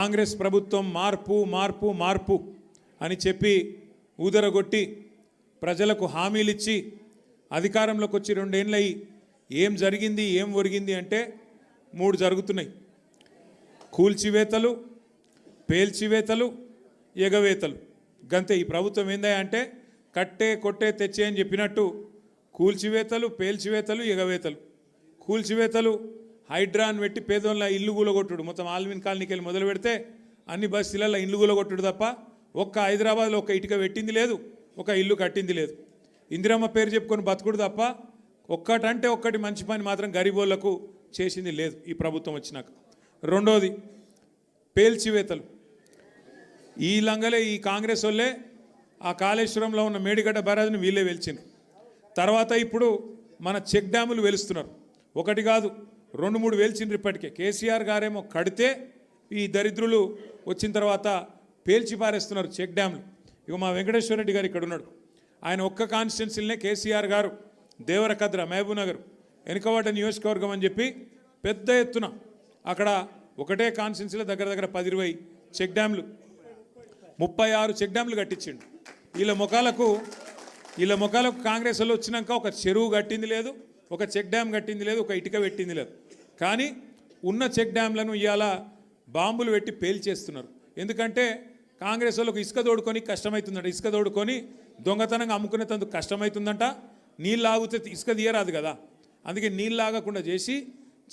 కాంగ్రెస్ ప్రభుత్వం మార్పు మార్పు మార్పు అని చెప్పి ఊదరగొట్టి ప్రజలకు హామీలు ఇచ్చి అధికారంలోకి వచ్చి 2 ఏళ్ళయి ఏం జరిగింది ఏం ఒరిగింది అంటే 3 జరుగుతున్నాయి. కూల్చివేతలు, పేల్చివేతలు, ఎగవేతలు. గంతే. ఈ ప్రభుత్వం ఏందా అంటే కట్టే కొట్టే తెచ్చే అని చెప్పినట్టు కూల్చివేతలు, పేల్చివేతలు, ఎగవేతలు. కూల్చివేతలు హైడ్రాన్ పెట్టి పేదోళ్ళ ఇల్లు కూలగొట్టుడు. మొత్తం ఆల్విన్ కాలనీకి వెళ్ళి మొదలు పెడితే అన్ని బస్తీలలో ఇల్లు కూలగొట్టుడు తప్ప ఒక్క హైదరాబాద్లో ఒక్క ఇటుక పెట్టింది లేదు, ఒక ఇల్లు కట్టింది లేదు. ఇందిరమ్మ పేరు చెప్పుకొని బతుకుడు తప్ప ఒక్కటంటే ఒక్కటి మంచి పని మాత్రం గరీబోళ్లకు చేసింది లేదు ఈ ప్రభుత్వం వచ్చినాక. రెండోది పేల్చివేతలు. ఈ లంగలే ఈ కాంగ్రెస్ వాళ్ళే ఆ కాళేశ్వరంలో ఉన్న మేడిగడ్డ బరాజ్ని వీళ్ళే వెలిచిండ్రు. తర్వాత ఇప్పుడు మన చెక్ డ్యాములు వెలుస్తున్నారు. ఒకటి కాదు 2-3 వేల్చిండ్రు ఇప్పటికే. కేసీఆర్ గారేమో కడితే ఈ దరిద్రులు వచ్చిన తర్వాత పేల్చి పారేస్తున్నారు చెక్ డ్యాములు. ఇక మా వెంకటేశ్వర రెడ్డి గారు ఇక్కడ ఉన్నాడు. ఆయన ఒక్క కాన్స్టిట్యున్సీలనే కేసీఆర్ గారు దేవరకద్ర, మహబూబ్నగర్, వెనుకబడ్డ నియోజకవర్గం అని చెప్పి పెద్ద ఎత్తున అక్కడ ఒకటే కాన్స్టిట్యున్సీలో దగ్గర 10-20 చెక్ డ్యాములు, 36 చెక్ డ్యాములు కట్టించిండు. వీళ్ళ ముఖాలకు కాంగ్రెస్ వాళ్ళు వచ్చినాక ఒక చెరువు కట్టింది లేదు, ఒక చెక్ డ్యామ్ కట్టింది లేదు, ఒక ఇటుక పెట్టింది లేదు. కానీ ఉన్న చెక్ డ్యామ్లను ఇవాళ బాంబులు పెట్టి పేల్చేస్తున్నారు. ఎందుకంటే కాంగ్రెస్ వాళ్ళకు ఇసుక తోడుకొని కష్టమవుతుందంట. ఇసుక తోడుకొని దొంగతనంగా అమ్ముకునేందుకు కష్టమవుతుందంట. నీళ్ళు ఆగితే ఇసుక తీయరాదు కదా, అందుకే నీళ్ళు ఆగకుండా చేసి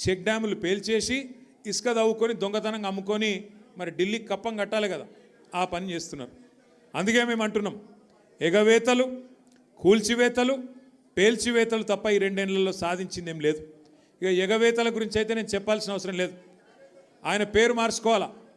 చెక్ డ్యాములు పేల్చేసి ఇసుక తవ్వుకొని దొంగతనంగా అమ్ముకొని మరి ఢిల్లీకి కప్పం కట్టాలి కదా, ఆ పని చేస్తున్నారు. అందుకే మేము అంటున్నాం ఎగవేతలు, కూల్చివేతలు, పేల్చివేతలు తప్ప ఈ 2 ఏళ్లలో సాధించిందేం లేదు. ఇక ఎగవేతల గురించి అయితే నేను చెప్పాల్సిన అవసరం లేదు. ఆయన పేరు మార్చుకోవాలా.